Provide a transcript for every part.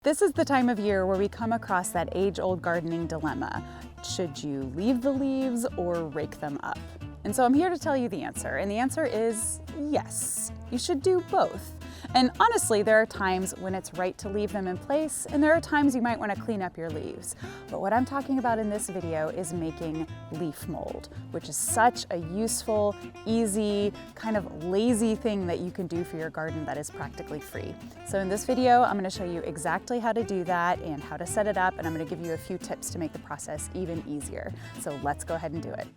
This is the time of year where we come across that age-old gardening dilemma. Should you leave the leaves or rake them up? And so I'm here to tell you the answer, and the answer is yes. You should do both. And honestly, there are times when it's right to leave them in place, and there are times you might want to clean up your leaves. But what I'm talking about in this video is making leaf mold, which is such a useful, easy, kind of lazy thing that you can do for your garden that is practically free. So in this video, I'm going to show you exactly how to do that and how to set it up, and I'm going to give you a few tips to make the process even easier. So let's go ahead and do it.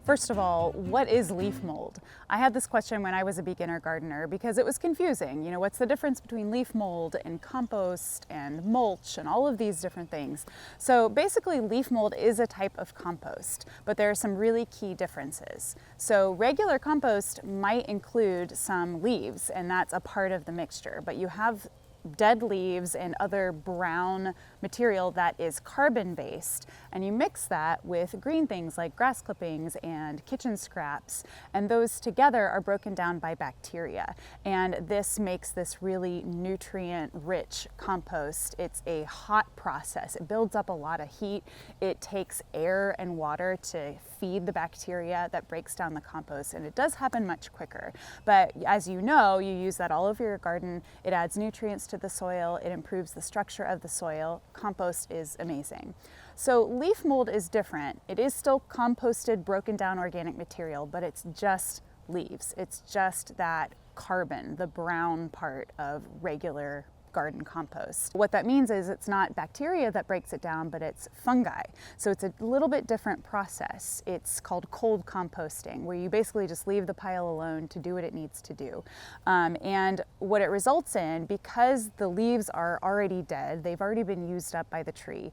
First of all, what is leaf mold? I had this question when I was a beginner gardener because it was confusing. You know, what's the difference between leaf mold and compost and mulch and all of these different things? So basically, leaf mold is a type of compost, but there are some really key differences. So regular compost might include some leaves, and that's a part of the mixture, but you have dead leaves and other brown material that is carbon-based, and you mix that with green things like grass clippings and kitchen scraps, and those together are broken down by bacteria, and this makes this really nutrient-rich compost. It's a hot process. It builds up a lot of heat. It takes air and water to feed the bacteria that breaks down the compost, and it does happen much quicker. But as you know, you use that all over your garden. It adds nutrients to the soil, it improves the structure of the soil. Compost is amazing. So leaf mold is different. It is still composted, broken down organic material, but it's just leaves. It's just that carbon, the brown part of regular garden compost. What that means is it's not bacteria that breaks it down, but it's fungi. So it's a little bit different process. It's called cold composting, where you basically just leave the pile alone to do what it needs to do. And what it results in, because the leaves are already dead, they've already been used up by the tree,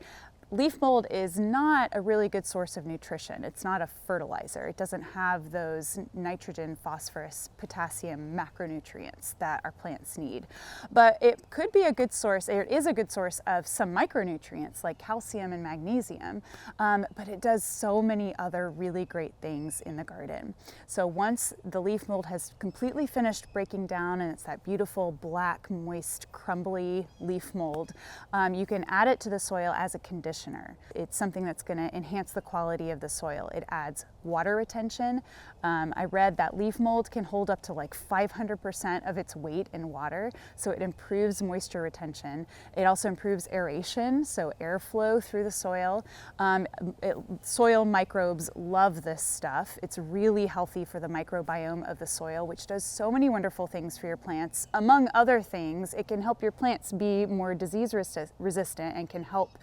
leaf mold is not a really good source of nutrition. It's not a fertilizer. It doesn't have those nitrogen, phosphorus, potassium macronutrients that our plants need. But it could be a good source, it is a good source of some micronutrients like calcium and magnesium, but it does so many other really great things in the garden. So once the leaf mold has completely finished breaking down and it's that beautiful black, moist, crumbly leaf mold, you can add it to the soil as a conditioner. It's something that's going to enhance the quality of the soil. It adds water retention. I read that leaf mold can hold up to like 500% of its weight in water, so it improves moisture retention. It also improves aeration, so airflow through the soil. Soil microbes love this stuff. It's really healthy for the microbiome of the soil, which does so many wonderful things for your plants. Among other things, it can help your plants be more disease resistant and can help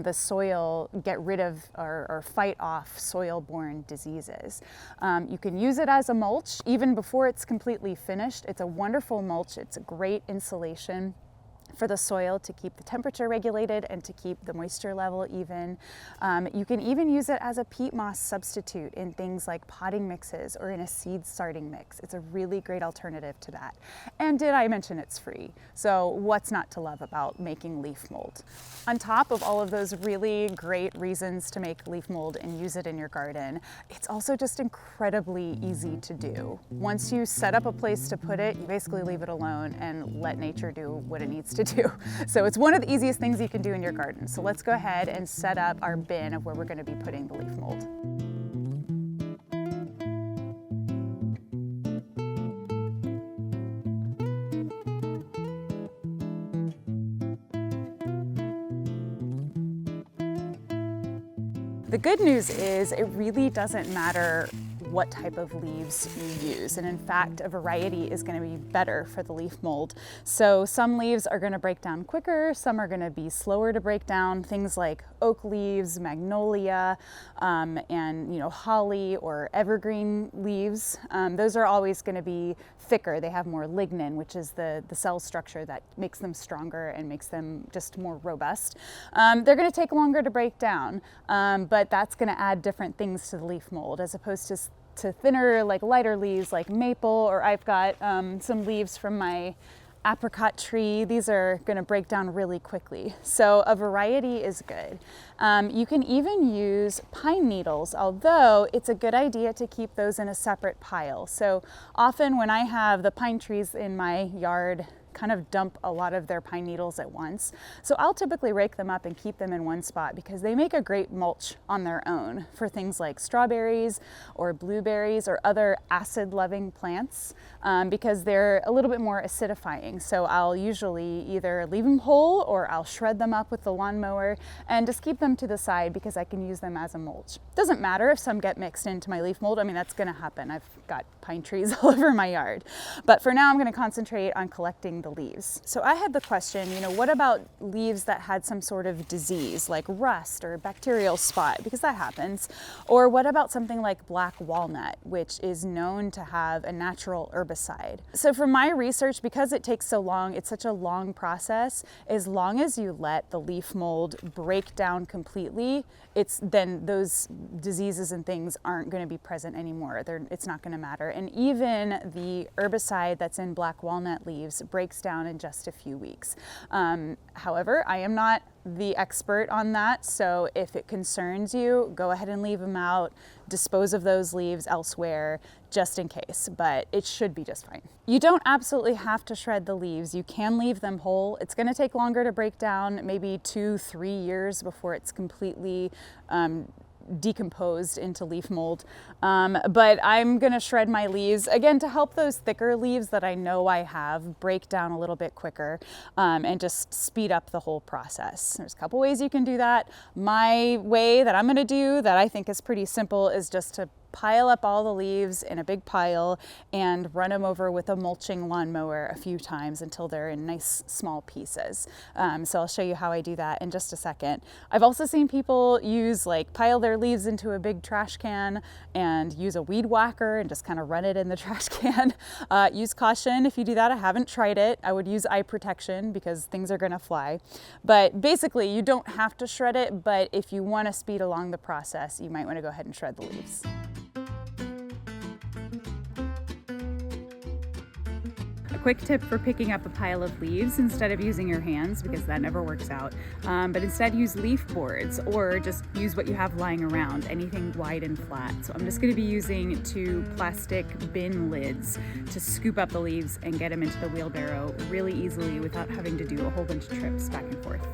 the soil get rid of or fight off soil-borne diseases. You can use it as a mulch even before it's completely finished. It's a wonderful mulch. It's a great insulation for the soil to keep the temperature regulated and to keep the moisture level even. You can even use it as a peat moss substitute in things like potting mixes or in a seed starting mix. It's a really great alternative to that. And did I mention it's free? So what's not to love about making leaf mold? On top of all of those really great reasons to make leaf mold and use it in your garden, it's also just incredibly easy to do. Once you set up a place to put it, you basically leave it alone and let nature do what it needs to do. So it's one of the easiest things you can do in your garden. So let's go ahead and set up our bin of where we're going to be putting the leaf mold. The good news is it really doesn't matter what type of leaves you use. And in fact, a variety is going to be better for the leaf mold. So some leaves are going to break down quicker, some are going to be slower to break down. Things like oak leaves, magnolia, and holly or evergreen leaves. Those are always going to be thicker. They have more lignin, which is the cell structure that makes them stronger and makes them just more robust. They're going to take longer to break down, but that's going to add different things to the leaf mold as opposed to thinner, like lighter leaves like maple, or I've got some leaves from my apricot tree. These are going to break down really quickly. So a variety is good. You can even use pine needles, although it's a good idea to keep those in a separate pile. So often when I have the pine trees in my yard kind of dump a lot of their pine needles at once. So I'll typically rake them up and keep them in one spot because they make a great mulch on their own for things like strawberries or blueberries or other acid-loving plants because they're a little bit more acidifying. So I'll usually either leave them whole or I'll shred them up with the lawnmower and just keep them to the side because I can use them as a mulch. Doesn't matter if some get mixed into my leaf mold. I mean, that's going to happen. I've got pine trees all over my yard. But for now, I'm going to concentrate on collecting the leaves. So I had the question, you know, what about leaves that had some sort of disease like rust or bacterial spot, because that happens. Or what about something like black walnut, which is known to have a natural herbicide. So from my research, because it takes so long, it's such a long process, as long as you let the leaf mold break down completely, then those diseases and things aren't going to be present anymore. It's not going to matter. And even the herbicide that's in black walnut leaves breaks down in just a few weeks. However, I am not the expert on that, so if it concerns you, go ahead and leave them out, dispose of those leaves elsewhere, just in case, but it should be just fine. You don't absolutely have to shred the leaves. You can leave them whole. It's going to take longer to break down, maybe 2-3 years before it's completely decomposed into leaf mold. But I'm going to shred my leaves again to help those thicker leaves that I know I have break down a little bit quicker and just speed up the whole process. There's a couple ways you can do that. My way that I'm going to do that I think is pretty simple is just to pile up all the leaves in a big pile and run them over with a mulching lawnmower a few times until they're in nice small pieces. So I'll show you how I do that in just a second. I've also seen people pile their leaves into a big trash can and use a weed whacker and just kind of run it in the trash can. Use caution if you do that. I haven't tried it. I would use eye protection because things are going to fly. But basically you don't have to shred it, but if you want to speed along the process, you might want to go ahead and shred the leaves. A quick tip for picking up a pile of leaves instead of using your hands, because that never works out, but instead use leaf boards or just use what you have lying around, anything wide and flat. So I'm just going to be using 2 plastic bin lids to scoop up the leaves and get them into the wheelbarrow really easily without having to do a whole bunch of trips back and forth.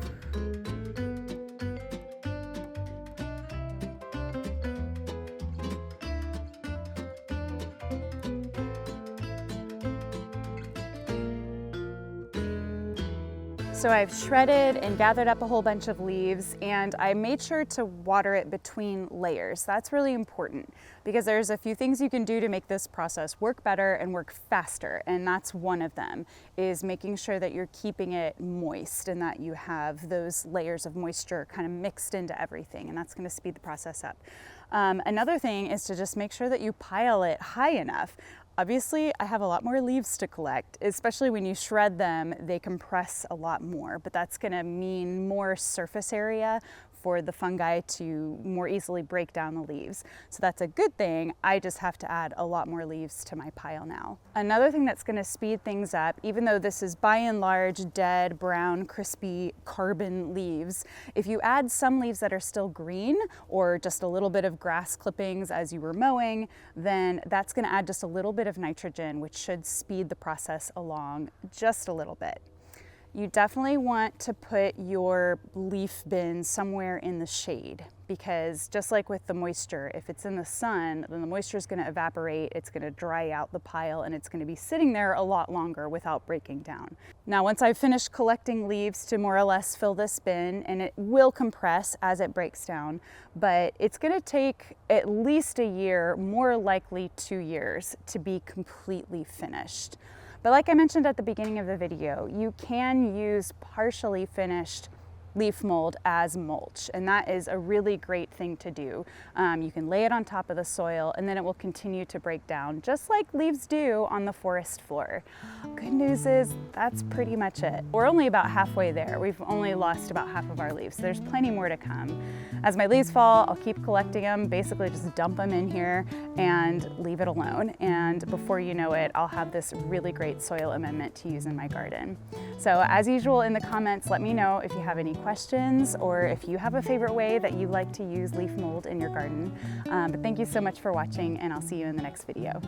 So I've shredded and gathered up a whole bunch of leaves, and I made sure to water it between layers. That's really important because there's a few things you can do to make this process work better and work faster, and that's one of them, is making sure that you're keeping it moist and that you have those layers of moisture kind of mixed into everything, and that's going to speed the process up. Another thing is to just make sure that you pile it high enough. Obviously, I have a lot more leaves to collect, especially when you shred them, they compress a lot more, but that's gonna mean more surface area for the fungi to more easily break down the leaves. So that's a good thing. I just have to add a lot more leaves to my pile now. Another thing that's gonna speed things up, even though this is by and large dead, brown, crispy carbon leaves, if you add some leaves that are still green or just a little bit of grass clippings as you were mowing, then that's gonna add just a little bit of nitrogen, which should speed the process along just a little bit. You definitely want to put your leaf bin somewhere in the shade, because just like with the moisture, if it's in the sun, then the moisture is going to evaporate, it's going to dry out the pile, and it's going to be sitting there a lot longer without breaking down. Now, once I've finished collecting leaves to more or less fill this bin, and it will compress as it breaks down, but it's going to take at least a year, more likely 2 years, to be completely finished. But like I mentioned at the beginning of the video, you can use partially finished leaf mold as mulch, and that is a really great thing to do. You can lay it on top of the soil and then it will continue to break down just like leaves do on the forest floor. Good news is that's pretty much it. We're only about halfway there. We've only lost about half of our leaves, so there's plenty more to come. As my leaves fall, I'll keep collecting them, basically just dump them in here and leave it alone. And before you know it, I'll have this really great soil amendment to use in my garden. So as usual in the comments, let me know if you have any questions or if you have a favorite way that you like to use leaf mold in your garden. But thank you so much for watching, and I'll see you in the next video.